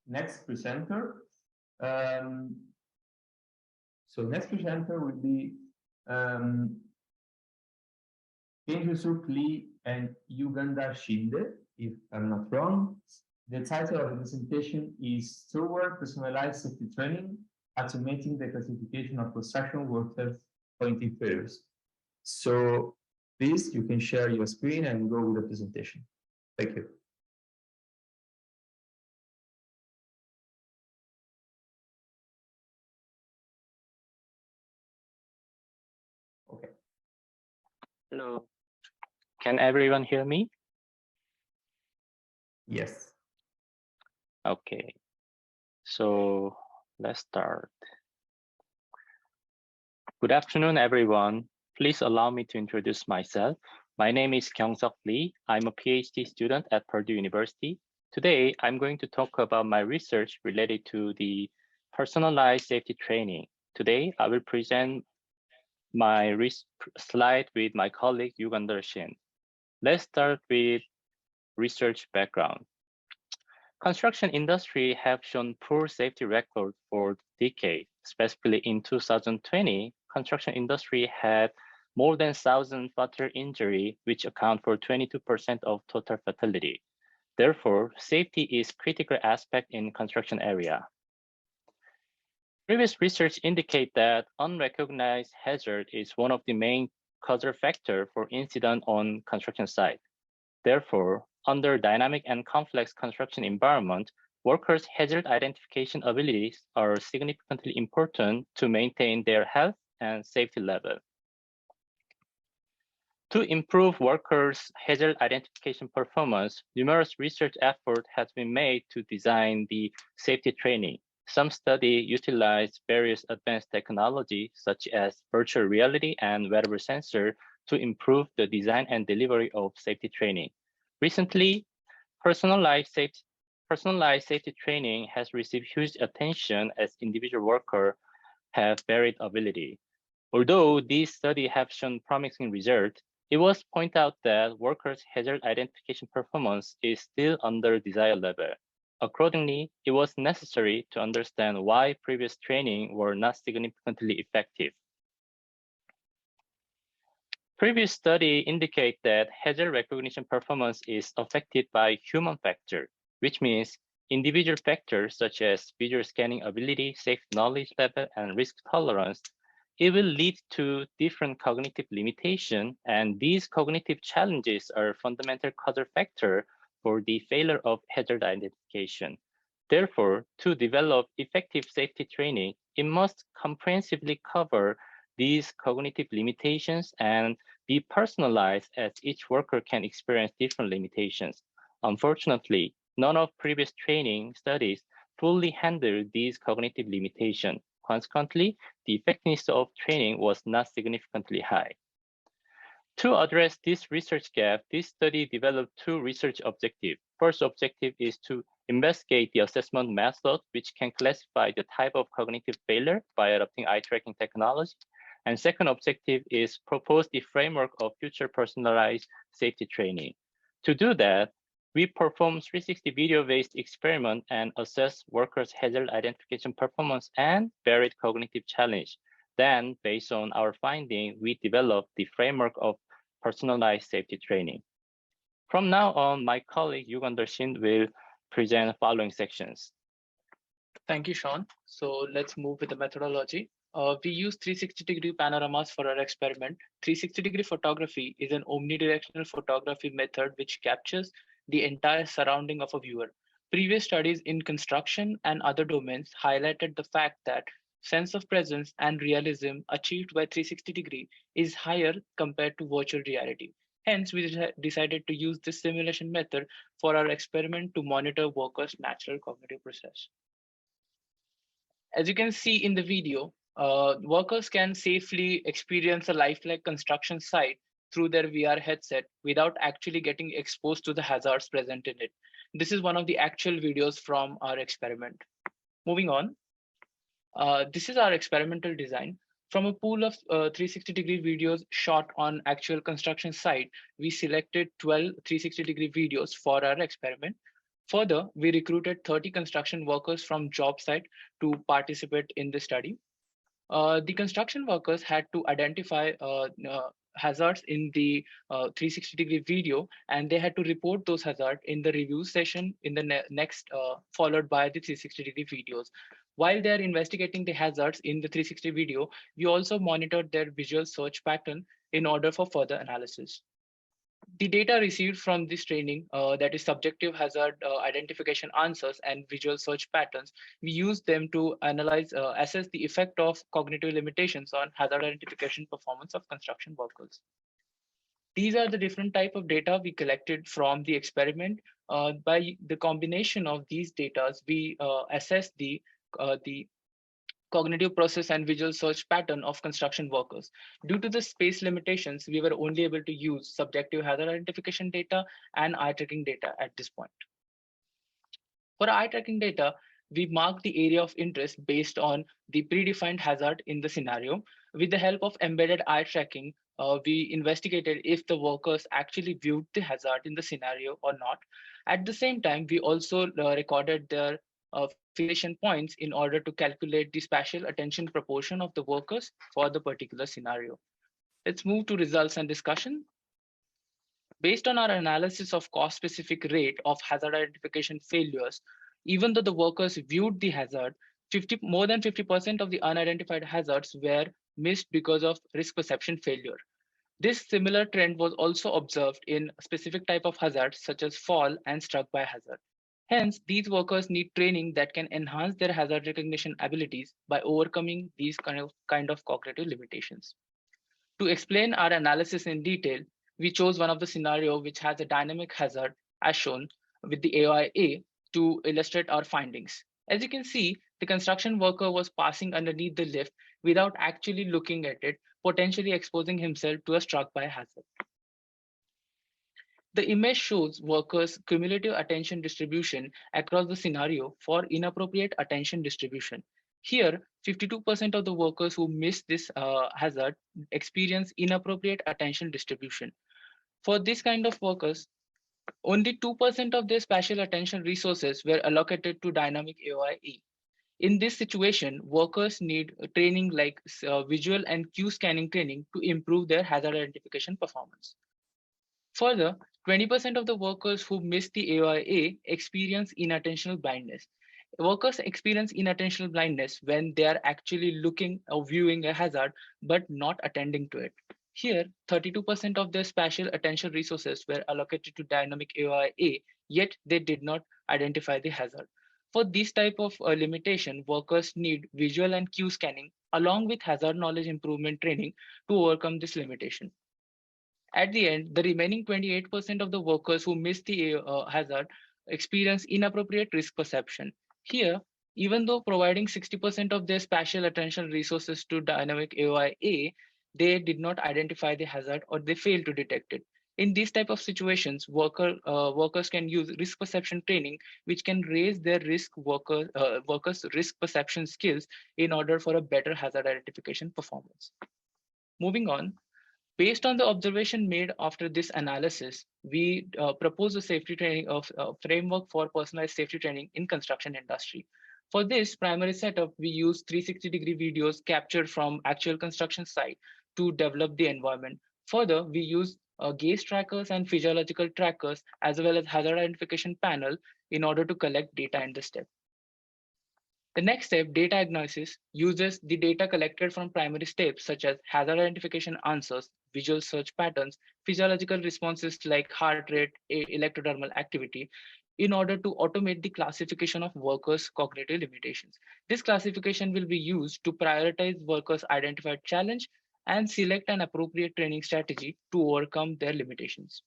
next presenter. So next presenter will be Kyeongsuk Lee and Uganda Shinde, if I'm not wrong. The title of the presentation is Toward Personalized Safety Training, Automating the Classification of Construction Workers Pointing Failures. So please, you can share your screen and go with the presentation. Thank you. Okay. Hello. Can everyone hear me? Yes. Okay. So let's start. Good afternoon, everyone. Please allow me to introduce myself. My name is Kyeongsuk Lee. I'm a PhD student at Purdue University. Today, I'm going to talk about my research related to the personalized safety training. Today, I will present my slide with my colleague, Uganda Shin. Let's start with research background. Construction industry have shown poor safety record for decades. Specifically in 2020, construction industry had more than 1,000 fatal injury, which account for 22% of total fatality. Therefore, safety is critical aspect in construction area. Previous research indicate that unrecognized hazard is one of the main causal factor for incident on construction site. Therefore, under dynamic and complex construction environment, workers' hazard identification abilities are significantly important to maintain their health and safety level. To improve workers' hazard identification performance, numerous research efforts have been made to design the safety training. Some studies utilize various advanced technology, such as virtual reality and wearable sensor, to improve the design and delivery of safety training. Recently, personalized safety training has received huge attention as individual workers have varied ability. Although these studies have shown promising results, it was pointed out that workers' hazard identification performance is still under desired level. Accordingly, it was necessary to understand why previous training were not significantly effective. Previous studies indicate that hazard recognition performance is affected by human factor, which means individual factors such as visual scanning ability, safe knowledge level, and risk tolerance. It will lead to different cognitive limitations, and these cognitive challenges are fundamental causal factor for the failure of hazard identification. Therefore, to develop effective safety training, it must comprehensively cover these cognitive limitations and be personalized as each worker can experience different limitations. Unfortunately, none of previous training studies fully handled these cognitive limitations. Consequently, the effectiveness of training was not significantly high. To address this research gap, this study developed two research objectives. First objective is to investigate the assessment method, which can classify the type of cognitive failure by adopting eye tracking technology. And second objective is propose the framework of future personalized safety training. To do that, we perform 360 video-based experiment and assess workers' hazard identification performance and varied cognitive challenge. Then, based on our finding, we develop the framework of personalized safety training. From now on, my colleague Uganda Shin will present following sections. Thank you, Sean. So let's move with the methodology. We use 360-degree panoramas for our experiment. 360-degree photography is an omnidirectional photography method which captures the entire surrounding of a viewer. Previous studies in construction and other domains highlighted the fact that sense of presence and realism achieved by 360-degree is higher compared to virtual reality. Hence, we decided to use this simulation method for our experiment to monitor workers' natural cognitive process. As you can see in the video, workers can safely experience a lifelike construction site through their VR headset without actually getting exposed to the hazards present in it. This is one of the actual videos from our experiment. Moving on, this is our experimental design. From a pool of 360-degree videos shot on actual construction site, we selected 12 360-degree videos for our experiment. Further, we recruited 30 construction workers from job site to participate in the study. The construction workers had to identify hazards in the 360-degree video, and they had to report those hazards in the review session in the next, followed by the 360-degree videos. While they are investigating the hazards in the 360 video, we also monitored their visual search pattern in order for further analysis. The data received from this training, that is subjective hazard identification answers and visual search patterns, we use them to analyze, assess the effect of cognitive limitations on hazard identification performance of construction workers. These are the different type of data we collected from the experiment. By the combination of these data, we assess the cognitive process and visual search pattern of construction workers. Due to the space limitations, we were only able to use subjective hazard identification data and eye tracking data at this point. For eye tracking data, we mark the area of interest based on the predefined hazard in the scenario. With the help of embedded eye tracking, we investigated if the workers actually viewed the hazard in the scenario or not. At the same time, we also recorded their fixation points in order to calculate the spatial attention proportion of the workers for the particular scenario. Let's move to results and discussion. Based on our analysis of cost-specific rate of hazard identification failures, even though the workers viewed the hazard, more than 50% of the unidentified hazards were missed because of risk perception failure. This similar trend was also observed in specific type of hazards such as fall and struck by hazard. Hence, these workers need training that can enhance their hazard recognition abilities by overcoming these kind of cognitive limitations. To explain our analysis in detail, we chose one of the scenario which has a dynamic hazard as shown with the AIA to illustrate our findings. As you can see, the construction worker was passing underneath the lift without actually looking at it, potentially exposing himself to a struck by hazard. The image shows workers' cumulative attention distribution across the scenario for inappropriate attention distribution. Here, 52% of the workers who missed this hazard experience inappropriate attention distribution. For this kind of workers, only 2% of their spatial attention resources were allocated to dynamic AOIE. In this situation, workers need training like visual and cue scanning training to improve their hazard identification performance. Further, 20% of the workers who miss the AOIA experience inattentional blindness. Workers experience inattentional blindness when they are actually looking or viewing a hazard, but not attending to it. Here, 32% of their spatial attention resources were allocated to dynamic AOIA, yet they did not identify the hazard. For this type of limitation, workers need visual and cue scanning along with hazard knowledge improvement training to overcome this limitation. At the end, the remaining 28% of the workers who missed the hazard experience inappropriate risk perception. Here, even though providing 60% of their spatial attention resources to dynamic AOIA, they did not identify the hazard or they failed to detect it. In these type of situations, workers can use risk perception training, which can raise their workers' risk perception skills in order for a better hazard identification performance. Moving on, based on the observation made after this analysis, we propose a safety training of framework for personalized safety training in construction industry. For this primary setup, we use 360-degree videos captured from actual construction site to develop the environment. Further, we use gaze trackers and physiological trackers as well as hazard identification panel in order to collect data in the step. The next step, data diagnosis, uses the data collected from primary steps such as hazard identification answers, visual search patterns, physiological responses like heart rate, electrodermal activity, in order to automate the classification of workers' cognitive limitations. This classification will be used to prioritize workers' identified challenge and select an appropriate training strategy to overcome their limitations.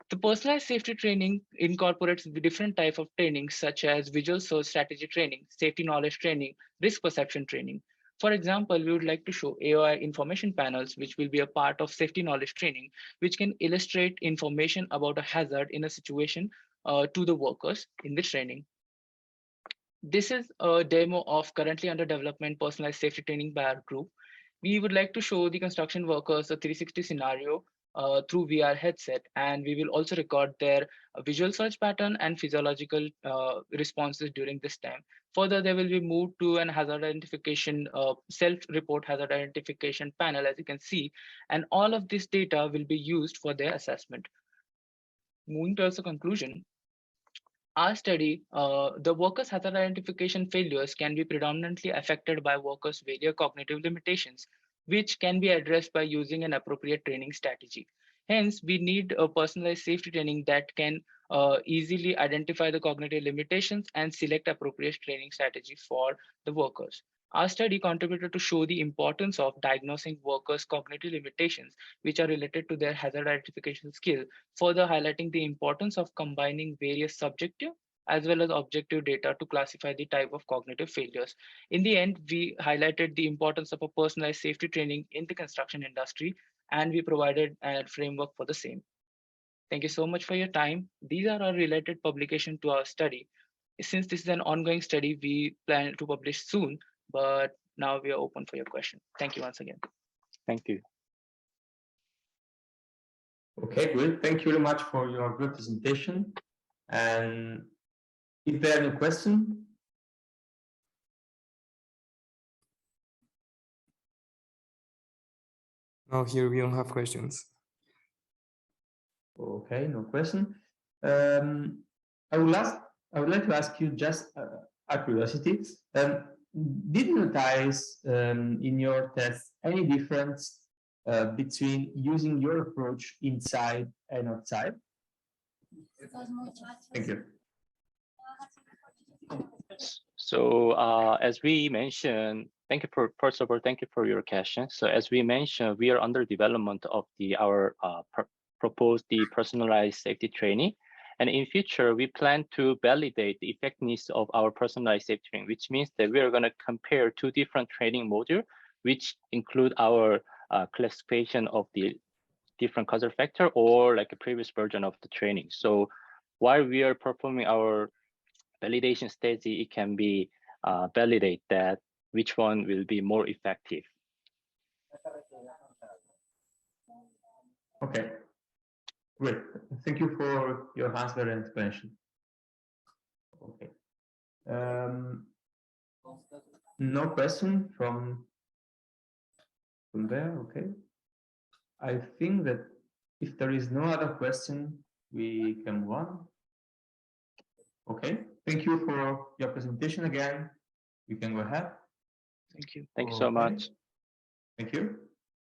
The personalized safety training incorporates the different types of training such as visual search strategy training, safety knowledge training, risk perception training. For example, we would like to show AOI information panels, which will be a part of safety knowledge training, which can illustrate information about a hazard in a situation to the workers in the training. This is a demo of currently under development personalized safety training by our group. We would like to show the construction workers a 360 scenario through VR headset, and we will also record their visual search pattern and physiological responses during this time. Further, they will be moved to an hazard identification, self-report hazard identification panel, as you can see, and all of this data will be used for their assessment. Moving towards the conclusion, our study, the workers' hazard identification failures can be predominantly affected by workers' various cognitive limitations, which can be addressed by using an appropriate training strategy. Hence, we need a personalized safety training that can easily identify the cognitive limitations and select appropriate training strategy for the workers. Our study contributed to show the importance of diagnosing workers' cognitive limitations, which are related to their hazard identification skill, further highlighting the importance of combining various subjective as well as objective data to classify the type of cognitive failures. In the end, we highlighted the importance of a personalized safety training in the construction industry, and we provided a framework for the same. Thank you so much for your time. These are our related publication to our study. Since this is an ongoing study, we plan to publish soon, but now we are open for your question. Thank you once again. Thank you. Okay, good. Thank you very much for your good presentation. And if there are any questions, no, here we don't have questions. okay, no question. I would like to ask you just a curiosity. Did you notice in your test any difference between using your approach inside and outside? Thank you. So as we mentioned, thank you for, first of all, thank you for your question. So as we mentioned, we are under development of our proposed personalized safety training. And in future, we plan to validate the effectiveness of our personalized safety training, which means that we are going to compare two different training modules, which include our classification of the different causal factor or like a previous version of the training. So while we are performing our validation stage, it can be validate that which one will be more effective. Okay, great. Thank you for your answer and explanation. Okay. No question from there. Okay. I think that if there is no other question, we can move on. Okay. Thank you for your presentation again. You can go ahead. Thank you. Thank you so much. Thank you.